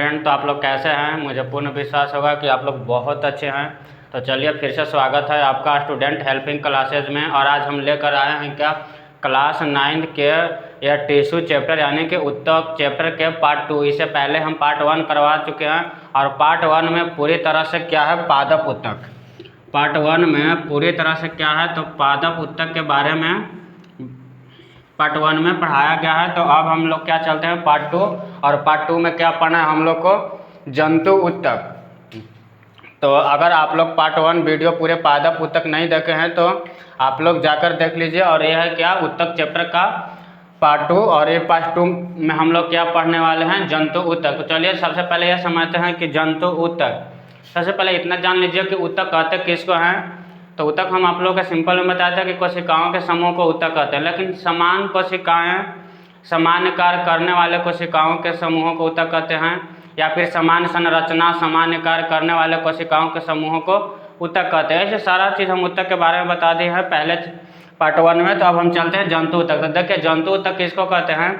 Student, तो आप लोग कैसे हैं? मुझे पूर्ण विश्वास होगा कि आप लोग बहुत अच्छे हैं। तो चलिए फिर से स्वागत है आपका स्टूडेंट हेल्पिंग क्लासेज में। और आज हम लेकर आए हैं क्या, क्लास 9 के या टिश्यू चैप्टर यानी कि उत्तक चैप्टर के पार्ट 2। इससे पहले हम पार्ट 1 करवा चुके हैं और पार्ट 1 में पूरी तरह से क्या है, पादप उत्तक। पार्ट 1 में पूरी तरह से क्या है, तो पादप उत्तक के बारे में पार्ट 1 में पढ़ाया गया है। तो अब हम लोग क्या चलते हैं पार्ट 2, और पार्ट 2 में क्या पढ़ना है हम लोग को, जंतु उत्तक। तो अगर आप लोग पार्ट 1 वीडियो पूरे पादप उत्तक नहीं देखे हैं तो आप लोग जाकर देख लीजिए। और यह है क्या, उत्तक चैप्टर का पार्ट 2, और ये पार्ट 2 में हम लोग क्या पढ़ने वाले हैं, जंतु उत्तक। तो चलिए सबसे पहले यह समझते हैं कि जंतु उत्तक। सबसे पहले इतना जान लीजिए कि उत्तक कहते किसको हैं। तो उत्तक हम आप लोगों के सिंपल में बताते हैं कि कोशिकाओं के समूह को उत्तक कहते हैं। लेकिन समान कोशिकाएं, सामान्य कार्य करने वाले कोशिकाओं के समूहों को उत्तक कहते हैं, या फिर समान संरचना, सामान्य कार्य करने वाले कोशिकाओं के समूहों को उत्तक कहते हैं। ऐसे सारा चीज़ हम उत्तक के बारे में बता दिए हैं पहले पार्ट 1 में। तो अब हम चलते हैं जंतु उत्तक। तो देखिए जंतु उत्तक किसको कहते हैं,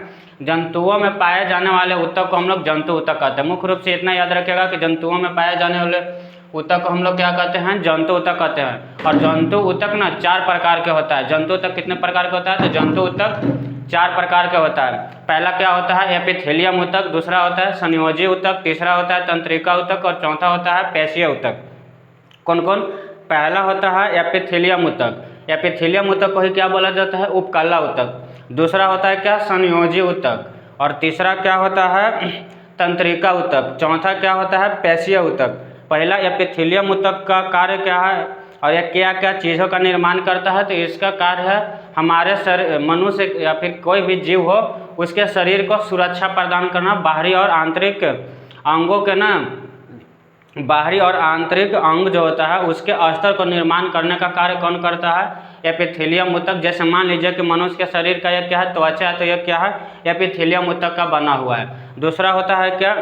जंतुओं में पाए जाने वाले उत्तक को हम लोग जंतु उत्तक कहते हैं। मुख्य रूप से इतना याद रखिएगा कि जंतुओं में पाए जाने वाले उत्तक को हम लोग क्या कहते हैं, जंतु उत्तक कहते हैं। और जंतु उत्तक ना 4 प्रकार के होता है। जंतु उत्तक कितने प्रकार के होता है, तो जंतु उत्तक 4 प्रकार के होता है। पहला क्या होता है, एपिथेलियम उत्तक, दूसरा होता है संयोजी उत्तक, तीसरा होता है तंत्रिका उत्तक, और चौथा होता है पेशीय उत्तक। कौन कौन, पहला होता है एपिथेलियम उत्तक। एपिथेलियम उत्तक को ही क्या बोला जाता है, उपकला उत्तक। दूसरा होता है क्या, संयोजी उत्तक, और तीसरा क्या होता है, तंत्रिका उत्तक। चौथा क्या होता है, पेशीय उत्तक। पहला एपिथेलियम उत्तक का कार्य क्या है और यह क्या क्या चीज़ों का निर्माण करता है, तो इसका कार्य है हमारे शरीर, मनुष्य या फिर कोई भी जीव हो उसके शरीर को सुरक्षा प्रदान करना। बाहरी और आंतरिक अंगों के ना, बाहरी और आंतरिक अंग जो होता है उसके स्तर को निर्माण करने का कार्य कौन करता है, एपिथेलियम उत्तक। जैसे मान लीजिए कि मनुष्य के शरीर का यह क्या है, त्वचा है, तो यह क्या है, एपिथेलियम उत्तक का बना हुआ है। दूसरा होता है क्या,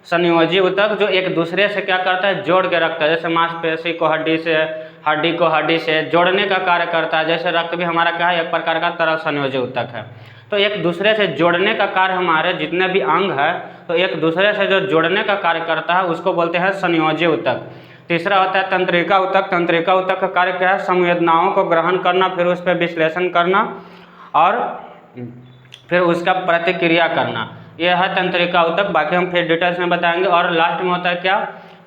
संयोजी उत्तक, जो एक दूसरे से क्या करता है, जोड़ के रखता है। जैसे मांसपेशी को हड्डी से, हड्डी को हड्डी से जोड़ने का कार्य करता है। जैसे रक्त भी हमारा क्या है, एक प्रकार का तरह संयोजी उत्तक है। तो एक दूसरे से जोड़ने का कार्य, हमारे जितने भी अंग है तो एक दूसरे से जो जोड़ने का कार्य करता है उसको बोलते हैं संयोजी उत्तक। तीसरा होता है तंत्रिका उत्तक। तंत्रिका उत्तक का कार्य क्या है, संवेदनाओं को ग्रहण करना, फिर उस पर विश्लेषण करना और फिर उसका प्रतिक्रिया करना, यह है तंत्रिका उत्तक। बाकी हम फिर डिटेल्स में बताएंगे। और लास्ट में होता है क्या,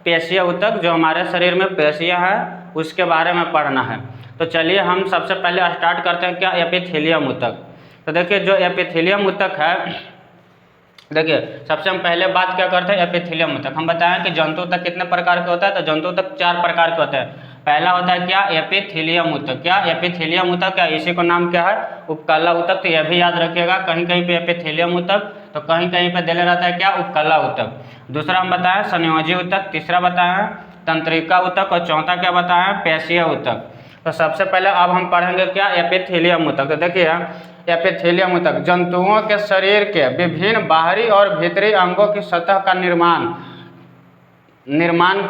पेशीय उत्तक, जो हमारे शरीर में पेशियाँ हैं उसके बारे में पढ़ना है। तो चलिए हम सबसे पहले स्टार्ट करते हैं क्या, एपिथेलियम उत्तक। तो देखिए जो एपिथेलियम उत्तक है, देखिए सबसे हम पहले बात क्या करते हैं, एपिथेलियम उत्तक। हम बताएं कि जंतु उत्तक कितने प्रकार के होता है, तो जंतु उत्तक 4 प्रकार के होते हैं। पहला होता है क्या, एपिथेलियम उत्तक। क्या एपिथेलियम उत्तक, क्या इसी को नाम क्या है, उपकला उत्तक। तो यह भी याद रखिएगा, कहीं कहीं पे एपिथेलियम उत्तक तो कहीं कहीं पे दिले रहता है क्या, उपकला उत्तक। दूसरा हम बताएं संयोजी उत्तक, तीसरा बताएं तंत्रिका उत्तक, और चौथा क्या बताएं, पेशीय उत्तक। तो सबसे पहले अब हम पढ़ेंगे क्या, एपिथेलियम उत्तक। तो देखिए एपिथेलियम उत्तक जंतुओं के शरीर के विभिन्न बाहरी और भीतरी अंगों की सतह का निर्माण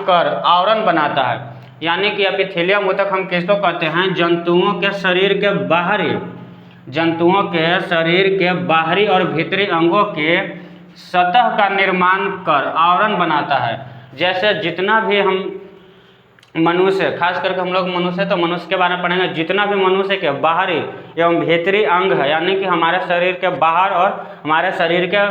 कर आवरण बनाता है। यानी कि एपिथेलियम उत्तक हम किसको कहते हैं, जंतुओं के शरीर के बाहरी, जंतुओं के शरीर के बाहरी और भीतरी अंगों के सतह का निर्माण कर आवरण बनाता है। जैसे जितना भी हम मनुष्य, खास करके हम लोग मनुष्य, तो मनुष्य के बारे में पढ़ेंगे। जितना भी मनुष्य के बाहरी एवं भीतरी अंग है, यानी कि हमारे शरीर के बाहर और हमारे शरीर के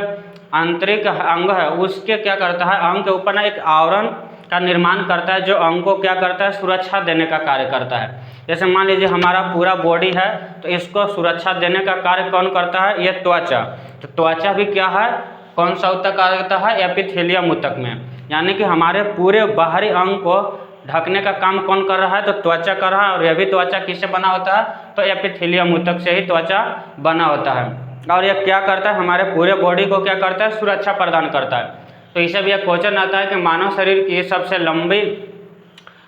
आंतरिक अंग है, उसके क्या करता है, अंग के ऊपर ना एक आवरण का निर्माण करता है, जो अंग को क्या करता है, सुरक्षा देने का कार्य करता है। जैसे मान लीजिए हमारा पूरा बॉडी है, तो इसको सुरक्षा देने का कार्य कौन करता है, ये त्वचा। तो त्वचा भी क्या है, कौन सा उत्तक आता है, एपिथेलियम उत्तक में। यानी कि हमारे पूरे बाहरी अंग को ढकने का काम कौन कर रहा है, तो त्वचा कर रहा है। और यह भी त्वचा किससे बना होता है, तो एपिथेलियम उत्तक से ही त्वचा बना होता है। और यह क्या करता है, हमारे पूरे बॉडी को क्या करता है, सुरक्षा प्रदान करता है। तो इसे भी एक क्वेश्चन आता है कि मानव शरीर की सबसे लंबी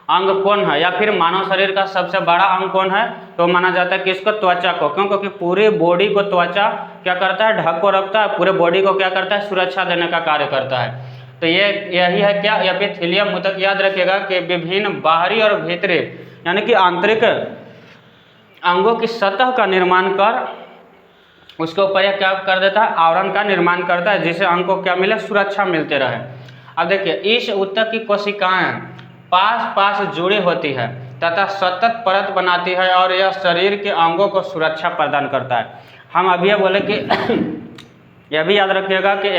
अंग कौन है, या फिर मानव शरीर का सबसे बड़ा अंग कौन है, तो माना जाता है किसको, त्वचा को। क्यों, क्योंकि पूरे बॉडी को त्वचा क्या करता है, ढक को रखता है, पूरे बॉडी को क्या करता है, सुरक्षा देने का कार्य करता है। तो यही है क्या, एपिथेलियम उत्तक। याद रखिएगा कि विभिन्न बाहरी और भीतरी यानी कि आंतरिक अंगों की सतह का निर्माण कर उसके ऊपर यह क्या कर देता है, आवरण का निर्माण करता है, जिससे अंग को क्या मिले, सुरक्षा मिलते रहे। अब देखिए इस ऊतक की कोशिकाएं पास पास जुड़ी होती है तथा सतत परत बनाती है और यह शरीर के अंगों को सुरक्षा प्रदान करता है। हम अभी ये बोले कि यह भी याद रखिएगा कि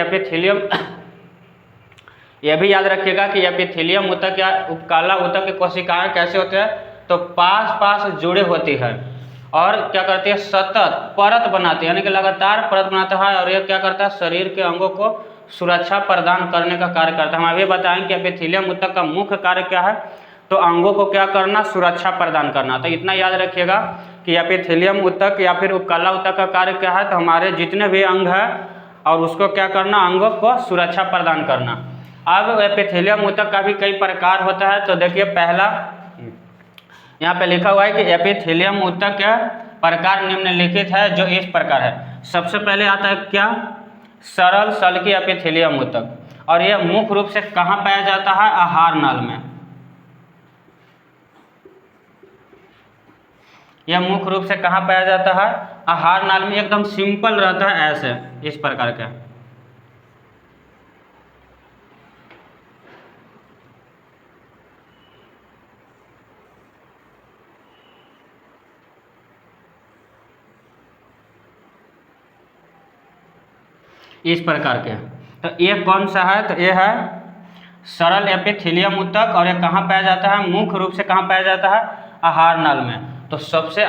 एपिथेलियम ऊतक या उपकाला ऊतक की कोशिकाएं कैसे होते हैं, तो पास पास जुड़े होती है और क्या करती है, सतत परत बनाती है, यानी कि लगातार परत बनाता है और यह क्या करता है, शरीर के अंगों को सुरक्षा प्रदान करने का कार्य करता है। हम अभी बताएं कि एपिथेलियम ऊतक का मुख्य कार्य क्या है, तो अंगों को क्या करना, सुरक्षा प्रदान करना। तो इतना याद रखिएगा कि एपिथेलियम ऊतक या फिर उपकाला ऊतक का कार्य क्या है, तो हमारे जितने भी अंग हैं और उसको क्या करना, अंगों को सुरक्षा प्रदान करना। अब एपिथेलियम ऊतक का भी कई प्रकार होता है। तो देखिए पहला यहाँ पे लिखा हुआ है कि एपिथेलियम ऊतक का प्रकार निम्नलिखित है, जो इस प्रकार है। सबसे पहले आता है क्या, सरल सल्की एपिथेलियम ऊतक, और यह मुख्य रूप से कहाँ पाया जाता है, आहार नाल में। यह मुख्य रूप से कहाँ पाया जाता है, आहार नाल में। एकदम सिंपल रहता है ऐसे, इस प्रकार का। इस प्रकार के। तो ये कौन सा है, तो ये है सरल एपिथेलियम ऊतक, और ये कहाँ पाया जाता है, मुख्य रूप से कहाँ पाया जाता है, आहार नाल में। तो सबसे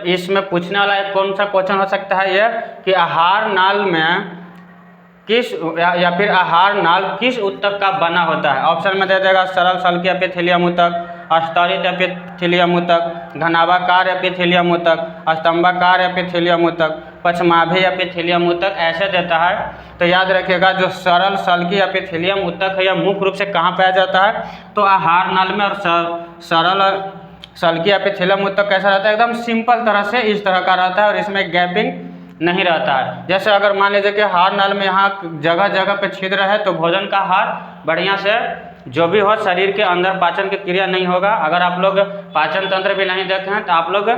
इसमें पूछने वाला एक कौन सा क्वेश्चन हो सकता है ये, कि आहार नाल में किस या फिर आहार नाल किस ऊतक का बना होता है। ऑप्शन में दे देगा सरल सल्की एपिथेलियम ऊतक, स्तरित एपिथेलियम ऊतक, घनाभाकार एपिथेलियम ऊतक, स्तंभाकार एपिथेलियम ऊतक, पश्चमाभी एपिथेलियम ऊतक, ऐसे देता है। तो याद रखिएगा जो सरल सल्की एपिथेलियम ऊतक है, यह मुख्य रूप से कहाँ पाया जाता है, तो आहार नाल में। और सरल सल्की एपिथेलियम ऊतक कैसा रहता है, एकदम सिंपल तरह से इस तरह का रहता है और इसमें गैपिंग नहीं रहता है। जैसे अगर मान लीजिए कि आहार नाल में यहाँ जगह जगह पे छिद्र है, तो भोजन का आहार बढ़िया से जो भी हो शरीर के अंदर पाचन की क्रिया नहीं होगा। अगर आप लोग पाचन तंत्र भी नहीं देखे हैं तो आप लोग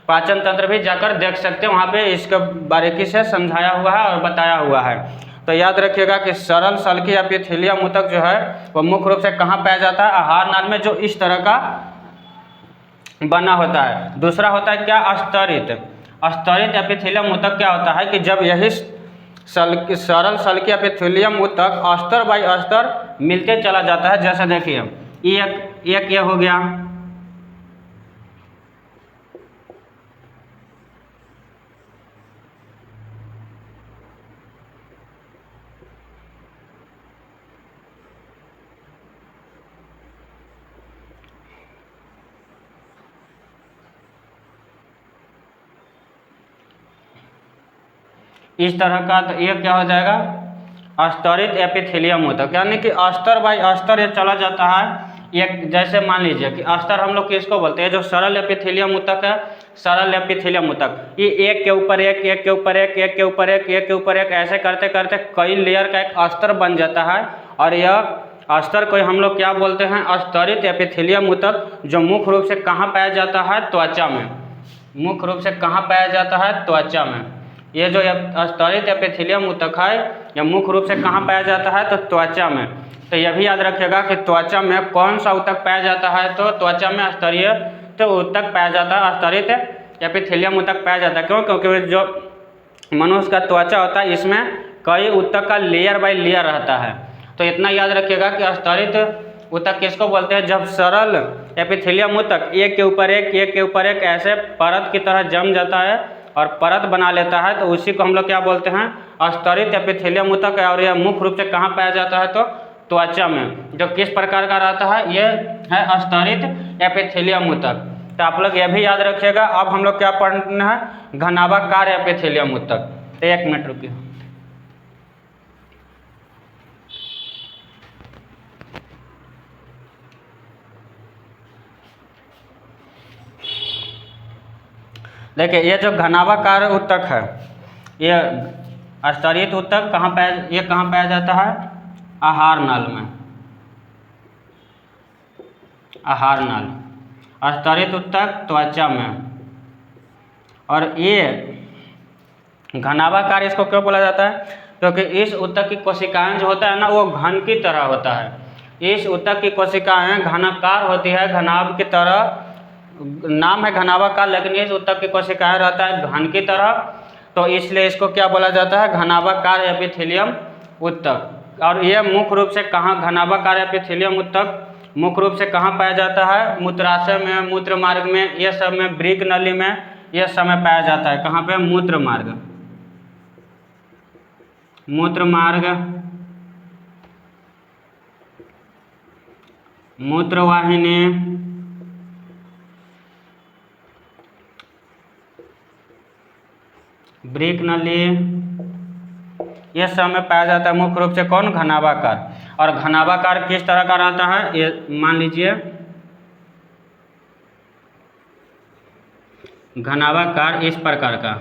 पाचन तंत्र भी जाकर देख सकते हैं, वहाँ पे इसका बारीकी से समझाया हुआ है और बताया हुआ है। तो याद रखिएगा कि सरल सल्की एपिथेलियम ऊतक जो है वो मुख्य रूप से कहाँ पाया जाता है, आहार नाल में, जो इस तरह का बना होता है। दूसरा होता है क्या, स्तरित एपिथेलियम ऊतक क्या होता है, कि जब यही सरल सल्की एपिथेलियम ऊतक अस्तर बाई अस्तर मिलते चला जाता है। जैसे देखिए एक ये हो गया, इस तरह का। तो ये क्या हो जाएगा, स्तरित एपिथेलियम ऊतक, यानी कि अस्तर बाई अस्तर ये चला जाता है। एक जैसे मान लीजिए कि अस्तर हम लोग किसको बोलते हैं, जो सरल एपिथेलियम ऊतक है, सरल एपिथेलियम ऊतक, ये एक के ऊपर एक, एक के ऊपर एक, एक के ऊपर एक, एक के ऊपर एक, ऐसे करते करते कई लेयर का एक अस्तर बन जाता है। और यह अस्तर को हम लोग क्या बोलते हैं, स्तरित एपिथेलियम ऊतक, जो मुख्य रूप से कहाँ पाया जाता है, त्वचा में। मुख्य रूप से कहाँ पाया जाता है, त्वचा में। ये जो स्तरित एपिथेलियम ऊतक है, यह मुख्य रूप से कहाँ पाया जाता है, तो त्वचा में। तो यह भी याद रखिएगा कि त्वचा में कौन सा ऊतक पाया जाता है, तो त्वचा में स्तरित ऊतक पाया जाता है, स्तरित एपिथेलियम ऊतक पाया जाता है। क्यों, क्योंकि जो मनुष्य का त्वचा होता है इसमें कई ऊतक का लेयर बाय लेयर रहता है। तो इतना याद रखिएगा कि स्तरित ऊतक किसको बोलते हैं, जब सरल एपिथेलियम ऊतक एक के ऊपर एक, एक के ऊपर एक ऐसे परत की तरह जम जाता है और परत बना लेता है, तो उसी को हम लोग क्या बोलते हैं, स्तरित एपिथेलियम ऊतक है। और यह मुख्य रूप से कहाँ पाया जाता है, तो त्वचा में। जो किस प्रकार का रहता है, ये है स्तरित एपिथेलियम ऊतक। तो आप लोग यह भी याद रखिएगा। अब हम लोग क्या पढ़ना है, घनाभाकार एपिथेलियम ऊतक। तो 1 मिनट रुकिए। देखिए ये जो घनाभाकार ऊतक है, ये स्तरित ऊतक कहाँ पाया जाता है, आहार नाल में। आहार नाल, स्तरित ऊतक त्वचा में। और ये घनाभाकार इसको क्यों बोला जाता है, क्योंकि इस ऊतक की कोशिकाएं जो होता है ना वो घन की तरह होता है। इस ऊतक की कोशिकाएं घनाकार होती है, घनाभ की तरह, नाम है घनाभाकार, लेकिन इस ऊतक की कोशिकाएं रहता है घन की तरह, तो इसलिए इसको क्या बोला जाता है, घनाभाकार एपिथेलियम ऊतक। और ये मुख्य रूप से कहाँ, घनाभाकार एपिथेलियम ऊतक मुख्य रूप से कहाँ पाया जाता है, मूत्राशय में, मूत्र मार्ग में, ये सब में, वृक्क नली में, ये सब में पाया जाता है। कहाँ पे, मूत्र मार्ग, मूत्र मार्ग, मूत्रवाहिनी, वृक्क नली, ये सब में पाया जाता है मुख्य रूप से। कौन, घनाभाकार। और घनाभाकार किस तरह का रहता है, ये मान लीजिए घनाभाकार इस प्रकार का।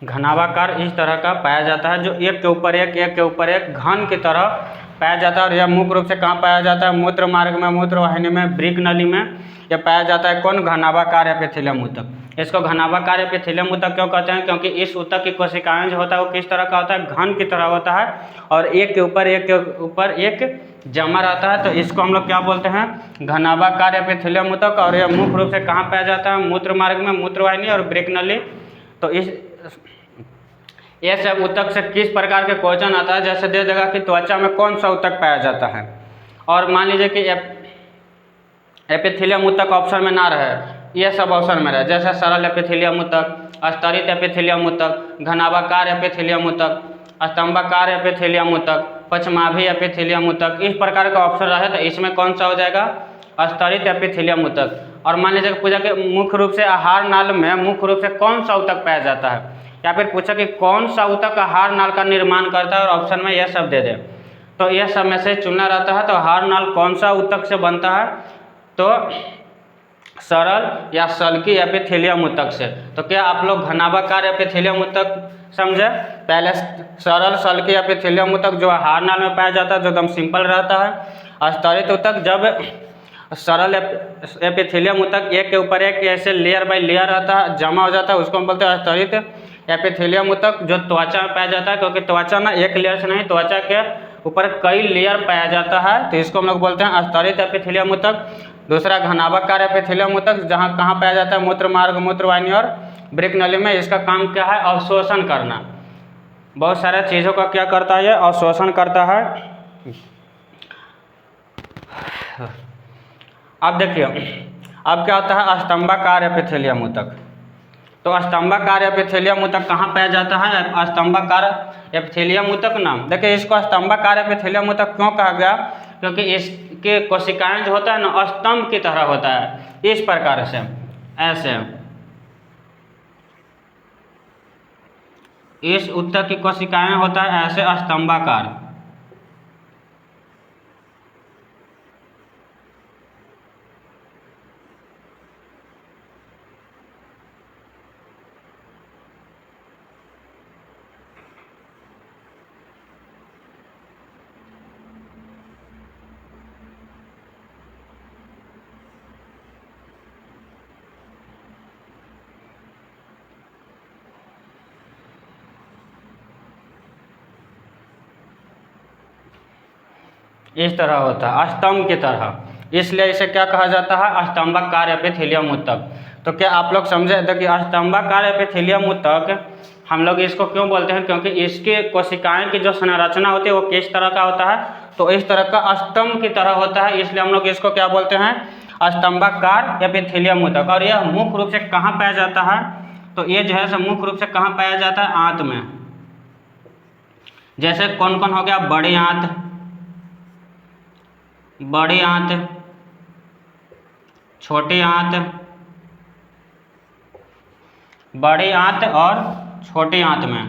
घनाभाकार इस तरह का पाया जाता है, जो एक के ऊपर एक, एक के ऊपर एक घन की तरह पाया जाता है। और यह मुख्य रूप से कहाँ पाया जाता है, मूत्र मार्ग में, मूत्रवाहिनी में, वृक्क नली में यह पाया जाता है। कौन, घनाभाकार एपिथेलियम ऊतक। इसको घनाभाकार एपिथेलियम ऊतक क्यों कहते हैं, क्योंकि इस ऊतक की कोशिकाएं जो होता है वो किस तरह का होता है, घन की तरह होता है, और एक के ऊपर एक के ऊपर एक जमा रहता है, तो इसको हम लोग क्या बोलते हैं, घनाभाकार एपिथेलियम ऊतक। और यह मुख्य रूप से कहाँ पाया जाता है, मूत्र मार्ग में, मूत्रवाहिनी और वृक्क नली। तो इस ये सब ऊतक से किस प्रकार के क्वेश्चन आता है, जैसे दे देगा कि त्वचा में कौन सा ऊतक पाया जाता है, और मान लीजिए कि एपिथेलियम ऊतक ऑप्शन में ना रहे, ये सब ऑप्शन में रहे, जैसे सरल एपिथेलियम ऊतक, स्तरित एपिथेलियम ऊतक, घनाभाकार एपिथेलियम ऊतक, स्तंभाकार एपिथेलियम ऊतक, पक्षमाभी एपिथेलियम ऊतक, इस प्रकार का ऑप्शन रहे तो इसमें कौन सा हो जाएगा, स्तरित एपिथेलियम ऊतक। और मान लीजिए पूछा कि मुख्य रूप से आहार नाल में मुख्य रूप से कौन सा ऊतक पाया जाता है, या फिर पूछा कि कौन सा ऊतक आहार नाल का निर्माण करता है, और ऑप्शन में यह सब दे दे, तो यह सब में से चुनना रहता है। तो आहार नाल कौन सा ऊतक से बनता है, तो सरल या सल्की एपिथेलियम ऊतक से। तो क्या आप लोग घनाभाकार एपिथेलियम ऊतक समझे, पहले सरल सल्की एपिथेलियम ऊतक जो आहार नाल में पाया जाता है, जो एकदम सिंपल रहता है। स्तरित ऊतक, जब सरल एपिथेलियम ऊतक एक के ऊपर एक ऐसे लेयर बाय लेयर रहता है, जमा हो जाता है, उसको हम बोलते हैं स्तरित एपिथेलियम ऊतक, जो त्वचा में पाया जाता है, क्योंकि त्वचा ना एक लेयर से नहीं, त्वचा के ऊपर कई लेयर पाया जाता है, तो इसको हम लोग बोलते हैं स्तरित एपिथेलियम ऊतक। दूसरा घनाभाकार एपिथेलियम ऊतक, जहाँ कहाँ पाया जाता है, मूत्र मार्ग, मूत्रवाहिनी और वृक्क नली में। इसका काम क्या है, अवशोषण करना, बहुत सारे चीज़ों का क्या करता है, ये अवशोषण करता है। अब देखिए, अब क्या होता है, स्तंभाकार एपिथेलियम ऊतक। तो स्तंभाकार एपिथेलियम ऊतक कहाँ पाया जाता है, स्तंभाकार एपिथेलियम ऊतक ना, देखिए इसको स्तंभाकार एपिथेलियम ऊतक क्यों कहा गया, क्योंकि इसके कोशिकाएं जो होता है ना स्तंभ की तरह होता है, इस प्रकार से, ऐसे इस ऊतक की कोशिकाएं होता है ऐसे स्तंभाकार। इस तरह होता है, स्तंभ की तरह, इसलिए इसे क्या कहा जाता है, स्तंभाकार एपिथेलियम ऊतक। तो क्या आप लोग समझे, देखिए स्तंभाकार एपिथेलियम ऊतक हम लोग इसको क्यों बोलते हैं, क्योंकि इसके कोशिकाएं की जो संरचना होती है वो किस तरह का होता है, तो इस तरह का स्तंभ की तरह होता है, इसलिए हम लोग इसको क्या बोलते हैं, स्तंभाकार एपिथेलियम ऊतक। और यह मुख्य रूप से कहाँ पाया जाता है, तो ये जो है मुख्य रूप से कहाँ पाया जाता है, आंत में। जैसे कौन कौन हो गया, बड़ी आंत, बड़ी आंत, छोटी आंत, बड़ी आंत और छोटी आंत में।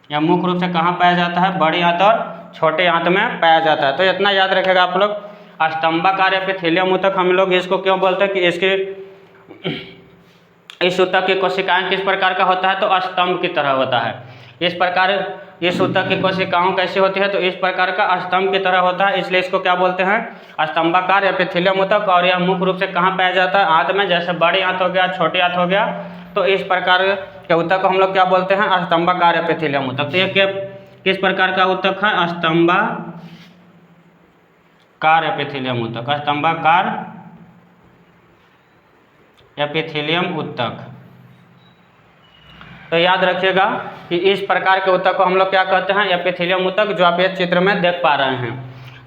यह मुख्य रूप से कहाँ पाया जाता है? बड़ी आंत और छोटी आंत में पाया जाता है। तो इतना याद रखेगा आप लोग। स्तंभाकार एपिथेलियम ऊतक हम लोग इसको क्यों बोलते हैं कि इसके इस ऊतक की कोशिकाएं किस प्रकार का होता है? तो स्तंभ की तरह होता है। इस प्रकार इस ऊतक की कोशिकाओं कैसी होती है? तो इस प्रकार का स्तंभ की तरह होता है, इसलिए इसको क्या बोलते हैं? स्तंभाकार एपिथेलियम ऊतक। और यह मुख्य रूप से कहाँ पाया जाता है? आंत में। जैसे बड़ी आंत हो गया, छोटी आंत हो गया, तो इस प्रकार के ऊतक को हम लोग क्या बोलते हैं? स्तंभाकार एपिथेलियम ऊतक। तो ये किस प्रकार का ऊतक है? स्तंभाकार एपिथेलियम ऊतक। स्तंभाकार एपिथेलियम ऊतक। तो याद रखिएगा कि इस प्रकार के ऊतक को हम लोग क्या कहते हैं? एपिथेलियम ऊतक, जो आप ये चित्र में देख पा रहे हैं।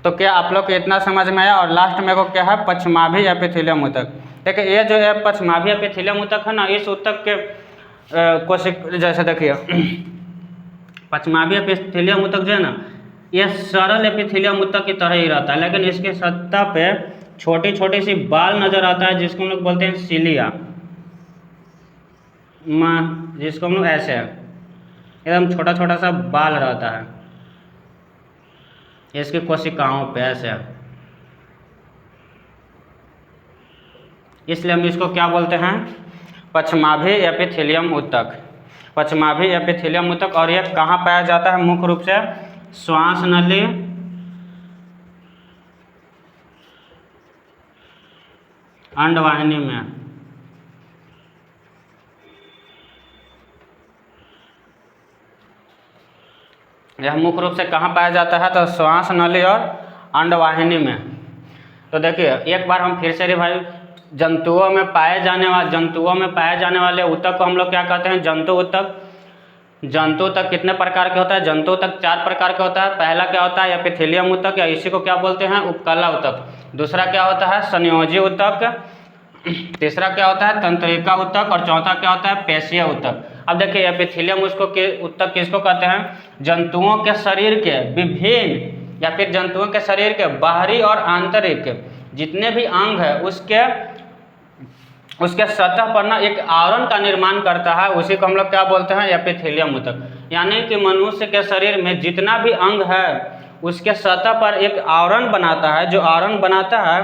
तो क्या आप लोग को इतना समझ में आया? और लास्ट में को क्या है? पश्चिमाभी एपिथेलियम ऊतक। देखिए ये जो है पश्चिमाभी एपिथेलियम ऊतक है ना, इस ऊतक के जैसे देखिए पश्चिमाभी एपिथेलियम ऊतक जो है ना, ये सरल एपिथेलियम ऊतक की तरह ही रहता है, लेकिन इसके सतह पे छोटी छोटी सी बाल नजर आता है, जिसको हम लोग बोलते हैं सिलिया, जिसको हम लोग ऐसे एकदम छोटा छोटा सा बाल रहता है इसकी कोशिकाओं पे ऐसे, इसलिए हम इसको क्या बोलते हैं? पश्चिमाभी एपिथेलियम ऊतक। पश्चिमाभी एपिथेलियम ऊतक। और यह कहाँ पाया जाता है? मुख्य रूप से श्वास नली, अंडवाहिनी में। यह मुख्य रूप से कहाँ पाया जाता है? तो श्वास नली और अंडवाहिनी में। तो देखिए एक बार हम फिर से रिवाइव, जंतुओं में पाए जाने वाले ऊतक को हम लोग क्या कहते हैं? जंतु ऊतक। जंतु ऊतक कितने प्रकार के होता है? जंतु ऊतक 4 प्रकार का होता है। पहला क्या होता है? एपिथेलियम ऊतक, या इसी को क्या बोलते हैं? उपकला ऊतक। दूसरा क्या होता है? संयोजी ऊतक। तीसरा क्या होता है? तंत्रिका ऊतक। और चौथा क्या होता है? पेशीय ऊतक। अब देखिए एपिथेलियम ऊतक किसको कहते हैं? जंतुओं के शरीर के विभिन्न या फिर जंतुओं के शरीर के बाहरी और आंतरिक जितने भी अंग है उसके सतह पर ना एक आवरण का निर्माण करता है, उसी को हम लोग क्या बोलते हैं? एपिथेलियम ऊतक। यानी कि मनुष्य के शरीर में जितना भी अंग है उसके सतह पर एक आवरण बनाता है, जो आवरण बनाता है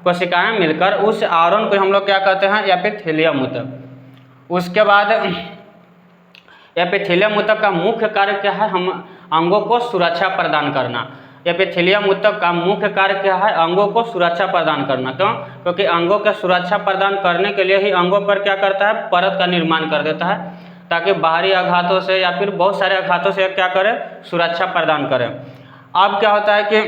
कोशिकाएं मिलकर, उस आवरण को हम लोग क्या कहते हैं? एपिथेलियम ऊतक। उसके बाद एपिथेलियम ऊतक का मुख्य कार्य क्या है? हम अंगों को सुरक्षा प्रदान करना। एपिथेलियम ऊतक का मुख्य कार्य क्या है? अंगों को सुरक्षा प्रदान करना। क्यों? क्योंकि अंगों के सुरक्षा प्रदान करने के लिए ही अंगों पर क्या करता है? परत का निर्माण कर देता है, ताकि बाहरी आघातों से या फिर बहुत सारे आघातों से क्या करे? सुरक्षा प्रदान करे। अब क्या होता है कि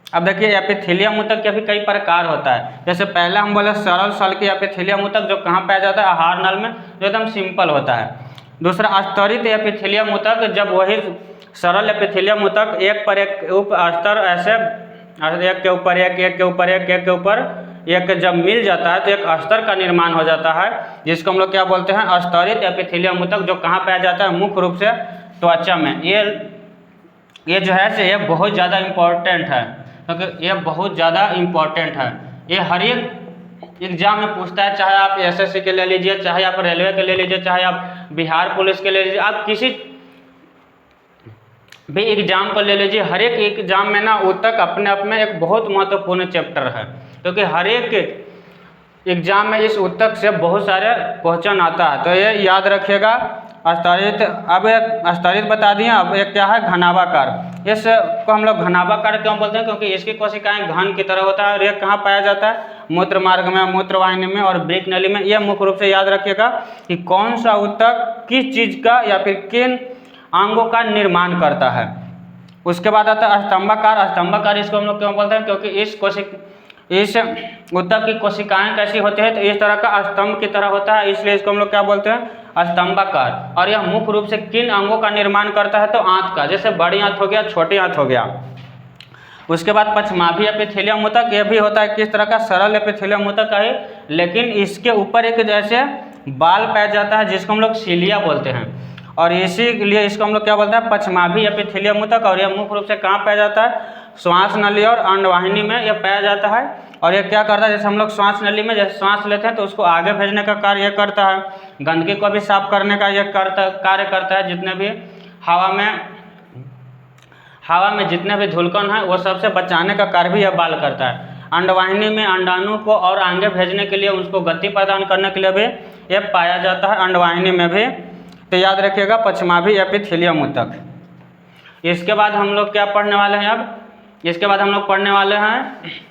अब देखिए एपिथेलियम ऊतक के भी कई प्रकार होता है। जैसे पहला हम बोले सरल सल्की एपिथेलियम ऊतक, जो कहाँ पाया जाता है? आहार नल में, जो एकदम सिंपल होता है। दूसरा स्तरित एपिथेलियम ऊतक, जब वही सरल एपिथेलियम ऊतक एक पर एक उप स्तर ऐसे एक के ऊपर एक, एक के ऊपर एक, एक के ऊपर एक जब मिल जाता है तो एक स्तर का निर्माण हो जाता है, जिसको हम लोग क्या बोलते हैं? स्तरित एपिथेलियम ऊतक, जो कहाँ पाया जाता है? मुख्य रूप से त्वचा में। ये जो है से ये बहुत ज़्यादा इम्पोर्टेंट है, क्योंकि ये बहुत ज़्यादा इम्पोर्टेंट है। ये हर एक एग्जाम में पूछता है, चाहे आप एसएससी के ले लीजिए, चाहे आप रेलवे के ले लीजिए, चाहे आप बिहार पुलिस के ले लीजिए, आप किसी भी एग्जाम को ले लीजिए, हर एक एग्जाम में ना ऊतक अपने आप में एक बहुत महत्वपूर्ण चैप्टर है, क्योंकि हर एक एग्जाम में इस ऊतक से बहुत सारे क्वेश्चन आता है। तो ये याद रखिएगा। स्तरित, अब एक स्तरित बता दिए। अब एक क्या है? घनाभाकार। इसको हम लोग घनाभाकार क्यों बोलते हैं? क्योंकि इसकी कोशिकाएं घन की तरह होता है। और ये कहाँ पाया जाता है? मूत्र मार्ग में, मूत्रवाहिनी में और वृक्क नली में। यह मुख्य रूप से याद रखिएगा कि कौन सा ऊतक किस चीज़ का या फिर किन अंगों का निर्माण करता है। उसके बाद आता है स्तंभाकार। स्तंभाकार इसको हम लोग क्यों बोलते हैं? क्योंकि इस ऊतक की कोशिकाएं कैसी होती है? तो इस तरह का स्तंभ की तरह होता है, इसलिए इसको हम लोग क्या बोलते हैं? स्तंभाकार। और यह मुख्य रूप से किन अंगों का निर्माण करता है? तो आंत का, जैसे बड़ी आंत हो गया, छोटी आंत हो गया। उसके बाद पश्चिमाभी एपिथेलियम ऊतक, यह भी होता है किस तरह का? सरल एपिथेलियम ऊतक का है, लेकिन इसके ऊपर एक जैसे बाल पाया जाता है, जिसको हम लोग सिलिया बोलते हैं। और इसीलिए इसको हम लोग क्या बोलते हैं? पश्चिमाभी एपिथेलियम ऊतक। और यह मुख्य रूप से कहाँ पाया जाता है? श्वास नली और अंडवाहिनी में यह पाया जाता है। और ये क्या करता है, जैसे हम लोग श्वास नली में जैसे सांस लेते हैं तो उसको आगे भेजने का कार्य ये करता है, गंदगी को भी साफ करने का ये कार्य करता है, जितने भी हवा में जितने भी धूलकण है वो सबसे बचाने का कार्य भी यह बाल करता है। अंडवाहिनी में अंडाणु को और आगे भेजने के लिए उसको गति प्रदान करने के लिए भी ये पाया जाता है, अंडवाहिनी में भी। तो याद रखिएगा पश्चिमाभी एपिथेलियम ऊतक। इसके बाद हम लोग क्या पढ़ने वाले हैं, अब इसके बाद हम लोग पढ़ने वाले हैं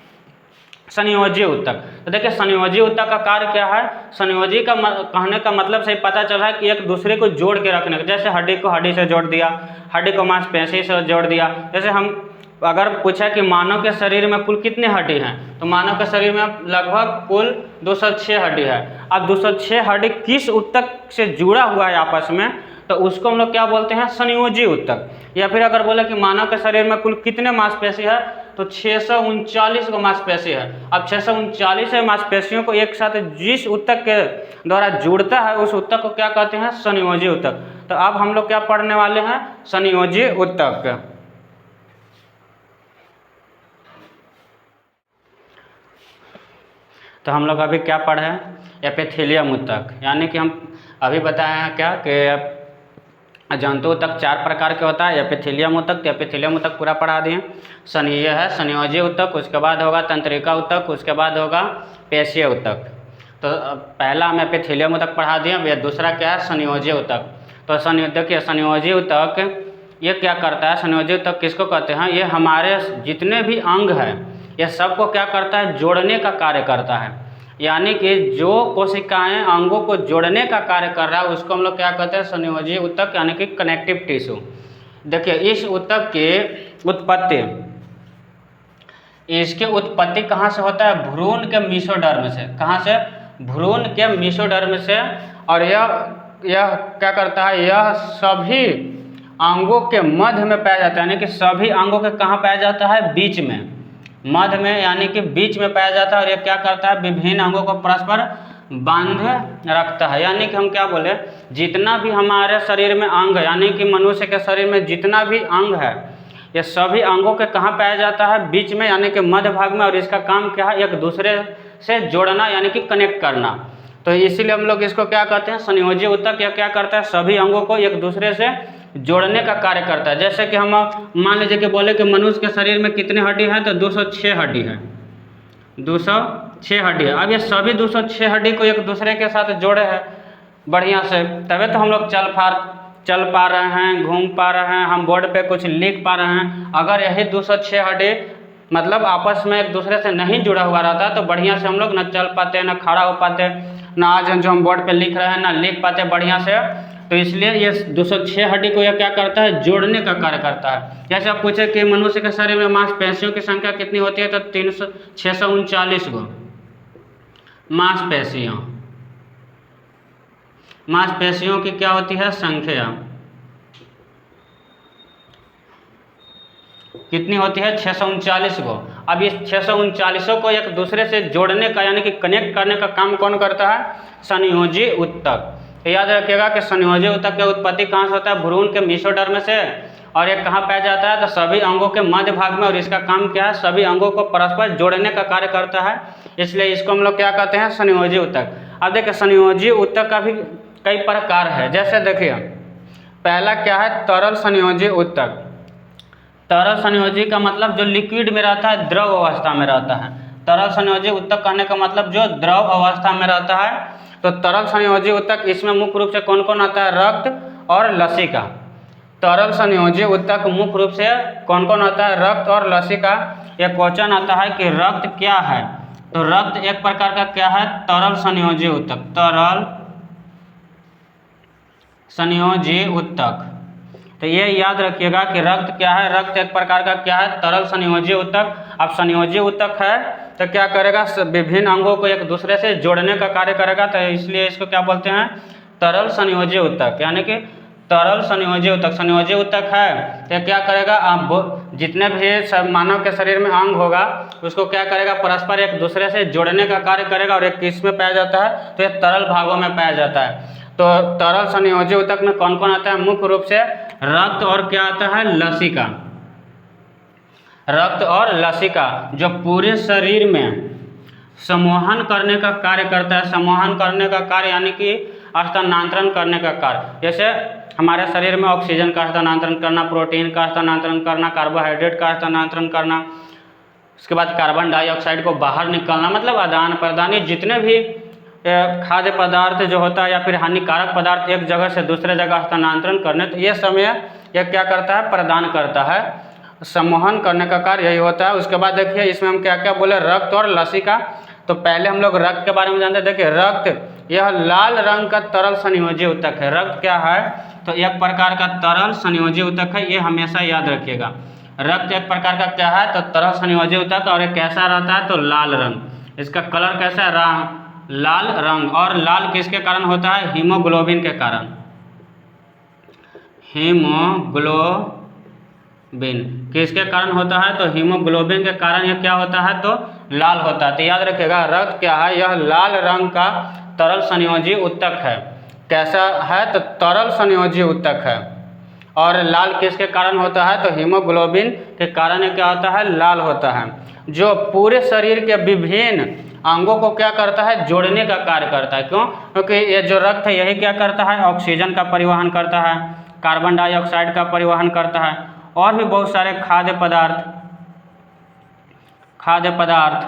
संयोजी ऊतक। तो देखिए संयोजी ऊतक का कार्य क्या है। संयोजी का कहने का मतलब से पता चल रहा है कि एक दूसरे को जोड़ के रखने का, जैसे हड्डी को हड्डी से जोड़ दिया, हड्डी को मांसपेशी से जोड़ दिया। जैसे हम अगर पूछा कि मानव के शरीर में कुल कितने हड्डी हैं, तो मानव के शरीर में लगभग कुल 206 हड्डी है। अब 206 हड्डी किस ऊतक से जुड़ा हुआ है आपस में, तो उसको हम लोग क्या बोलते हैं, संयोजी ऊतक। या फिर अगर बोले कि मानव के शरीर में कुल कितने मांसपेशी है, तो 639 को मांसपेशी है। अब 639 मांसपेशियों को एक साथ जिस ऊतक के द्वारा जुड़ता है उस ऊतक को क्या कहते हैं, संयोजी ऊतक। तो अब हम लोग क्या पढ़ने वाले हैं, संयोजी ऊतक। तो हम लोग अभी क्या पढ़े, एपिथेलियम ऊतक, यानी कि हम अभी बताए हैं क्या कि जंतु ऊतक 4 प्रकार के होता है। एपिथेलियम ऊतक, तो एपिथेलियम ऊतक पूरा पढ़ा दिए। ये है संयोजी ऊतक, उसके बाद होगा तंत्रिका ऊतक, उसके बाद होगा पेशीय ऊतक। तो पहला हम एपिथेलियम ऊतक पढ़ा दिए, अब ये दूसरा क्या है, संयोजी ऊतक। तो देखिए संयोजी ऊतक ये क्या करता है, संयोजी ऊतक किसको कहते हैं, ये हमारे जितने भी अंग हैं ये सबको क्या करता है, जोड़ने का कार्य करता है। यानी कि जो कोशिकाएं अंगों को जोड़ने का कार्य कर रहा है उसको हम लोग क्या कहते हैं, संयोजी ऊतक, यानी कि कनेक्टिव टिश्यू। देखिए इस ऊतक के उत्पत्ति, इसके उत्पत्ति कहाँ से होता है, भ्रूण के मेसोडर्म से। कहाँ से, भ्रूण के मेसोडर्म से। और यह क्या करता है, यह सभी अंगों के मध्य में पाया जाता है, यानी कि सभी अंगों के कहाँ पाया जाता है, बीच में, मध्य में, यानी कि बीच में पाया जाता है। और ये क्या करता है, विभिन्न अंगों को परस्पर बांध रखता है। यानी कि हम क्या बोले, जितना भी हमारे शरीर में अंग है, यानी कि मनुष्य के शरीर में जितना भी अंग है ये सभी अंगों के कहाँ पाया जाता है, बीच में, यानी कि मध्य भाग में। और इसका काम क्या है, एक दूसरे से जोड़ना, यानी कि कनेक्ट करना। तो इसीलिए हम लोग इसको क्या कहते हैं, संयोजी ऊतक। यह क्या करता है, सभी अंगों को एक दूसरे से जोड़ने का कार्य करता है। जैसे कि हम मान लीजिए कि बोले कि मनुष्य के शरीर में कितने हड्डी है, तो 206 हड्डी है, 206 हड्डी है। अब ये सभी 206 हड्डी को एक दूसरे के साथ जोड़े हैं बढ़िया से, तभी तो हम लोग चल पा रहे हैं, घूम पा रहे हैं, हम बोर्ड पे कुछ लिख पा रहे हैं। अगर यही 206 हड्डी मतलब आपस में एक दूसरे से नहीं जुड़ा हुआ रहता तो बढ़िया से हम लोग न चल पाते, न खड़ा हो पाते, न आज जो हम बोर्ड पे लिख रहे हैं ना लिख पाते बढ़िया से। तो इसलिए ये 206 हड्डी को यह क्या करता है, जोड़ने का कार्य करता है। जैसे आप पूछे कि मनुष्य के शरीर में मांसपेशियों की संख्या कितनी होती है, तो 639 गो मांसपेशियों की क्या होती है, संख्या कितनी होती है, 639 गो। अब इस 639 को एक दूसरे से जोड़ने का, यानी कि कनेक्ट करने का काम कौन करता है, संयोजी ऊतक। तो याद रखिएगा कि संयोजी ऊतक की उत्पत्ति कहाँ से होता है, भ्रूण के मेसोडर्म से। और ये कहाँ पाया जाता है, तो सभी अंगों के मध्य भाग में। और इसका काम क्या है, सभी अंगों को परस्पर जोड़ने का कार्य करता है, इसलिए इसको हम लोग क्या कहते हैं, संयोजी ऊतक। अब देखिए संयोजी ऊतक का भी कई प्रकार है। जैसे देखिए पहला क्या है, तरल संयोजी ऊतक। तरल संयोजी का मतलब जो लिक्विड में रहता है, द्रव अवस्था में रहता है। तरल संयोजी ऊतक कहने का मतलब जो द्रव अवस्था में रहता है। तो तरल संयोजी ऊतक इसमें मुख्य रूप से कौन कौन आता है, रक्त और लसिका। तरल संयोजी ऊतक मुख्य रूप से कौन कौन आता है, रक्त और लसिका। यह क्वेश्चन आता है कि रक्त क्या है, तो रक्त एक प्रकार का क्या है, तरल संयोजी ऊतक, तरल संयोजी ऊतक। तो ये याद रखिएगा कि रक्त क्या है, रक्त एक प्रकार का क्या है, तरल संयोजी ऊतक। अब संयोजी ऊतक है तो क्या करेगा, विभिन्न अंगों को एक दूसरे से जोड़ने का कार्य करेगा। तो इसलिए इसको क्या बोलते हैं, तरल संयोजी ऊतक, यानी कि तरल संयोजी ऊतक। संयोजी ऊतक है तो क्या करेगा, आप जितने भी मानव के शरीर में अंग होगा उसको क्या करेगा, परस्पर एक दूसरे से जोड़ने का कार्य करेगा। और एक किस में पाया जाता है, तो ये तरल भागों में पाया जाता है। तो तरल संयोजी ऊतक में कौन कौन आता है, मुख्य रूप से रक्त और क्या आता है, लसिका। रक्त और लसिका जो पूरे शरीर में संवहन करने का कार्य करता है। संवहन करने का कार्य यानी कि हस्तांतरण करने का कार्य। जैसे हमारे शरीर में ऑक्सीजन का हस्तांतरण करना, प्रोटीन का हस्तांतरण करना, कार्बोहाइड्रेट का हस्तांतरण करना, उसके बाद कार्बन डाइऑक्साइड को बाहर निकालना, मतलब आदान प्रदान। ये जितने भी खाद्य पदार्थ जो होता है या फिर हानिकारक पदार्थ एक जगह से दूसरे जगह हस्तांतरण करने, तो ये समय यह क्या करता है, प्रदान करता है। संवहन करने का कार्य यही होता है। उसके बाद देखिए इसमें हम क्या क्या बोले, रक्त और लसिका। तो पहले हम लोग रक्त के बारे में जानते हैं। देखिए रक्त यह लाल रंग का तरल संयोजी ऊतक है। रक्त क्या है, तो एक प्रकार का तरल संयोजी ऊतक है, ये हमेशा याद रखिएगा। रक्त एक प्रकार का क्या है, तो तरल संयोजी ऊतक, और ये कैसा रहता है, तो लाल रंग। इसका कलर कैसा है, लाल रंग। और लाल किसके कारण होता है, हीमोग्लोबिन के कारण। हीमोग्लोबिन किसके कारण होता है, तो हीमोग्लोबिन के कारण ये क्या होता है, तो लाल होता है। तो याद रखिएगा रक्त क्या है, यह लाल रंग का तरल संयोजी ऊतक है। कैसा है, तो तरल संयोजी ऊतक है। और लाल किसके कारण होता है, तो हीमोग्लोबिन के कारण क्या होता है, लाल होता है, जो पूरे शरीर के विभिन्न अंगों को क्या करता है, जोड़ने का कार्य करता है। क्यों, क्योंकि ये जो रक्त है यही क्या करता है, ऑक्सीजन का परिवहन करता है, कार्बन डाइऑक्साइड का परिवहन करता है, और भी बहुत सारे खाद्य पदार्थ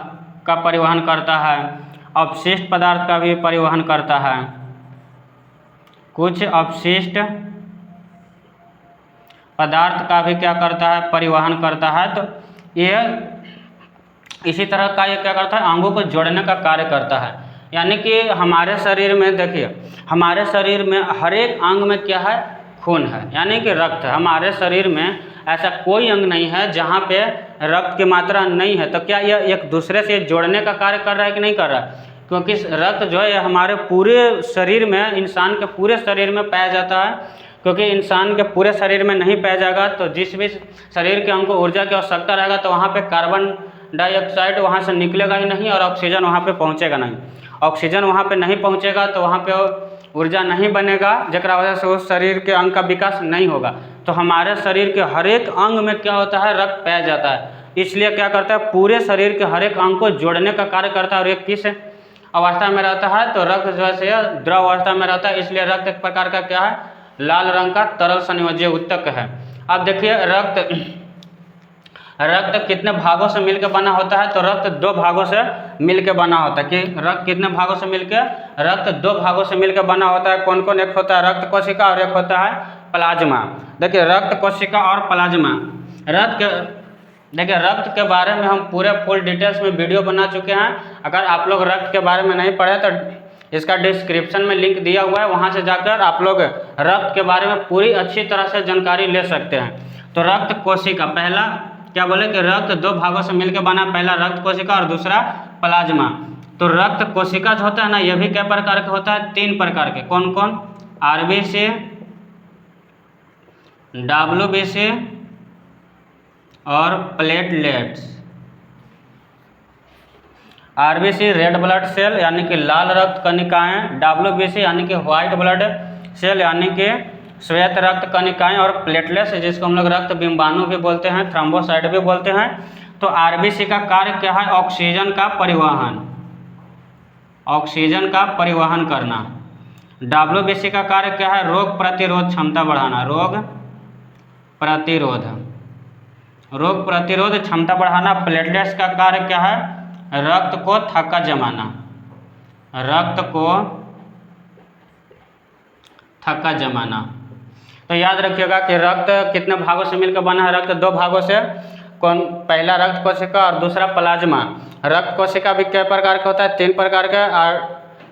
का परिवहन करता है, अपशिष्ट पदार्थ का भी परिवहन करता है। कुछ अपशिष्ट पदार्थ का भी क्या करता है, परिवहन करता है। तो यह इसी तरह का ये क्या करता है, अंगों को जोड़ने का कार्य करता है। यानी कि हमारे शरीर में देखिए, हमारे शरीर में हर एक अंग में क्या है, खून है, यानी कि रक्त है। हमारे शरीर में ऐसा कोई अंग नहीं है जहाँ पे रक्त की मात्रा नहीं है। तो क्या यह एक दूसरे से जोड़ने का कार्य कर रहा है कि नहीं कर रहा है, क्योंकि रक्त जो है हमारे पूरे शरीर में, इंसान के पूरे शरीर में पाया जाता है। क्योंकि इंसान के पूरे शरीर में नहीं पाया जाएगा तो जिस भी शरीर के अंग को ऊर्जा की आवश्यकता रहेगा तो वहाँ पे कार्बन डाइऑक्साइड वहाँ से निकलेगा ही नहीं और ऑक्सीजन वहाँ पे पहुँचेगा नहीं। ऑक्सीजन वहाँ पे नहीं पहुँचेगा तो वहाँ पे ऊर्जा नहीं बनेगा, जकरा वजह से उस शरीर के अंग का विकास नहीं होगा। तो हमारे शरीर के हर एक अंग में क्या होता है, रक्त पाया जाता है। इसलिए क्या करता है, पूरे शरीर के हर एक अंग को जोड़ने का कार्य करता है। और एक किस अवस्था में रहता है, तो रक्त जो है द्रव अवस्था में रहता है। इसलिए रक्त एक प्रकार का क्या है, लाल रंग का तरल संयोजी ऊतक है। अब देखिए रक्त कितने भागों से मिलकर बना होता है, तो रक्त दो भागों से मिलकर बना होता है। कि रक्त कितने भागों से मिलकर, रक्त दो भागों से मिलकर बना होता है। कौन कौन, एक होता है रक्त कोशिका और एक होता है प्लाज्मा। देखिए रक्त कोशिका और प्लाज्मा, देखिए रक्त के बारे में हम पूरे फुल डिटेल्स में वीडियो बना चुके हैं। अगर आप लोग रक्त के बारे में नहीं पढ़े तो इसका डिस्क्रिप्शन में लिंक दिया हुआ है, वहाँ से जाकर आप लोग रक्त के बारे में पूरी अच्छी तरह से जानकारी ले सकते हैं। तो रक्त कोशिका, पहला क्या बोले कि रक्त दो भागों से मिलकर बना, पहला रक्त कोशिका और दूसरा प्लाज्मा। तो रक्त कोशिका जो होता है ना, यह भी क्या प्रकार का होता है, तीन प्रकार के। कौन कौन, आरबीसी, डब्ल्यूबीसी और platelets. RBC red blood cell यानी कि लाल रक्त कणिकाएं, डब्ल्यूबीसी यानी कि व्हाइट ब्लड सेल यानी कि श्वेत रक्त कणिकाएं, और प्लेटलेट्स जिसको हम लोग रक्त बिंबाणु भी बोलते हैं, थ्रोम्बोसाइट भी बोलते हैं। तो आरबीसी का कार्य क्या है, ऑक्सीजन का परिवहन, ऑक्सीजन का परिवहन करना। डब्ल्यूबीसी का कार्य क्या है, रोग प्रतिरोध क्षमता बढ़ाना, रोग प्रतिरोध क्षमता बढ़ाना। प्लेटलेट्स का कार्य क्या है, रक्त को थक्का जमाना, रक्त को थक्का जमाना। तो याद रखिएगा कि रक्त कितने भागों से मिलकर बना है, रक्त दो भागों से। कौन, पहला रक्त कोशिका और दूसरा प्लाज्मा। रक्त कोशिका भी कई प्रकार का होता है, तीन प्रकार का,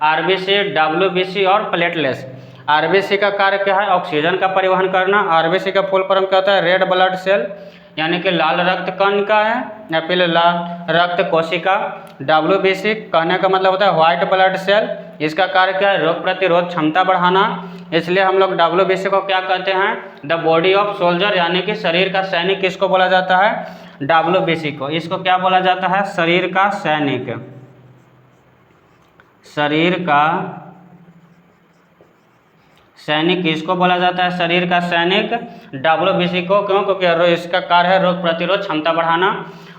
आरबीसी, डब्ल्यूबीसी और प्लेटलेट्स। आरबीसी का कार्य क्या है, ऑक्सीजन का परिवहन करना। आरबीसी का फुल फॉर्म क्या होता है, रेड ब्लड सेल यानी कि लाल रक्त कणिका है या फिर लाल रक्त कोशिका। डब्ल्यूबीसी कहने का मतलब होता है व्हाइट ब्लड सेल, इसका कार्य क्या है, रोग प्रतिरोध क्षमता बढ़ाना। इसलिए हम लोग डब्ल्यूबीसी को क्या कहते हैं, द बॉडी ऑफ सोल्जर, यानी कि शरीर का सैनिक किसको बोला जाता है, डब्ल्यूबीसी को। इसको क्या बोला जाता है, शरीर का सैनिक, शरीर का सैनिक किसको बोला जाता है, शरीर का सैनिक डब्ल्यूबीसी को। क्यों, क्योंकि इसका कार्य है रोग प्रतिरोध क्षमता बढ़ाना।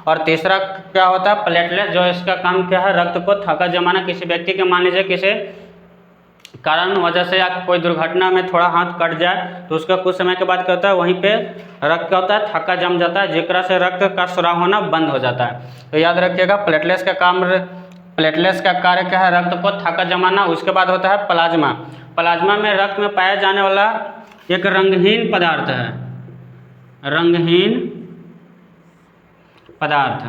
और तीसरा क्या होता है प्लेटलेट, जो इसका काम क्या है रक्त को थका जमाना। किसी व्यक्ति के मान लीजिए किसी कारण वजह से या कोई दुर्घटना में थोड़ा हाथ कट जाए तो उसका कुछ समय के बाद क्या होता है वहीं पे रक्त क्या होता है थक्का जम जाता है, जिकरा से रक्त का स्राव होना बंद हो जाता है। तो याद रखिएगा प्लेटलेट्स का काम, प्लेटलेट्स का कार्य क्या है रक्त को थक्का जमाना। उसके बाद होता है प्लाज्मा। प्लाज्मा में रक्त में पाया जाने वाला एक रंगहीन पदार्थ है, रंगहीन पदार्थ,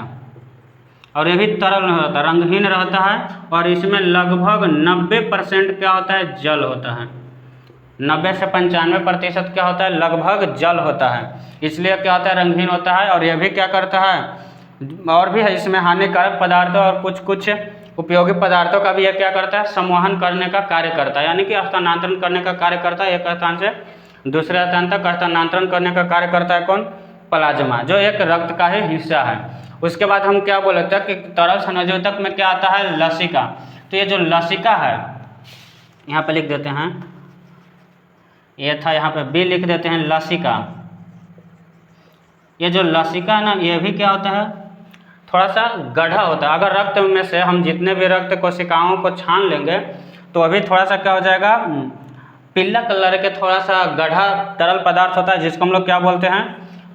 और ये भी तरल नहीं होता, रंगहीन रहता है और इसमें लगभग 90% क्या होता है जल होता है। 90 से 95% क्या होता है लगभग जल होता है, इसलिए क्या होता है रंगहीन होता है। और यह भी क्या करता है, और भी है इसमें हानिकारक पदार्थों और कुछ कुछ उपयोगी पदार्थों का भी यह क्या करता है संवहन करने का कार्य करता है, यानी कि स्थानांतरण करने का कार्य करता है। एक स्थान से दूसरे स्थान तक स्थानांतरण करने का कार्य करता है कौन, प्लाज्मा, जो एक रक्त का ही हिस्सा है। उसके बाद हम क्या बोले थे कि तरल संयोजक में क्या आता है लसिका। तो ये जो लसिका है यहाँ पे लिख देते हैं, ये था यहाँ पे बी लिख देते हैं लसिका। ये जो लसिका ना ये भी क्या होता है थोड़ा सा गढ़ा होता है। अगर रक्त में से हम जितने भी रक्त कोशिकाओं को छान लेंगे तो अभी थोड़ा सा क्या हो जाएगा पीला कलर के थोड़ा सा गढ़ा तरल पदार्थ होता है जिसको हम लोग क्या बोलते हैं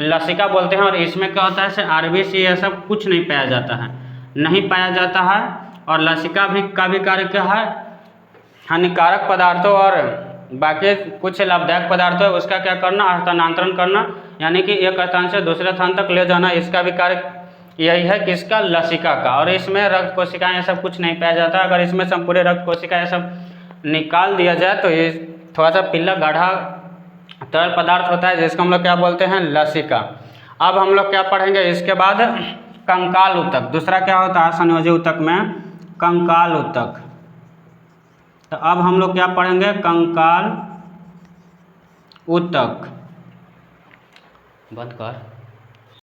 लसिका बोलते हैं। और इसमें क्या होता है RBC ये सब कुछ नहीं पाया जाता है, नहीं पाया जाता है। और लसिका भी का भी कार्य क्या है हानिकारक पदार्थों और बाकी कुछ लाभदायक पदार्थों है उसका क्या करना हस्तांतरण करना, यानी कि एक स्थान से दूसरे स्थान तक ले जाना, इसका भी कार्य यही है किसका लसिका का। और इसमें रक्त कोशिकाएं ये सब कुछ नहीं पाया जाता। अगर इसमें से पूरे रक्त कोशिकाएं सब निकाल दिया जाए तो ये थोड़ा सा पीला गाढ़ा तरल पदार्थ होता है जिसको हम लोग क्या बोलते हैं लसिका। अब हम लोग क्या पढ़ेंगे इसके बाद कंकाल ऊतक। दूसरा क्या होता है संयोजी ऊतक में कंकाल ऊतक। तो अब हम लोग क्या पढ़ेंगे कंकाल ऊतक। बंद कर।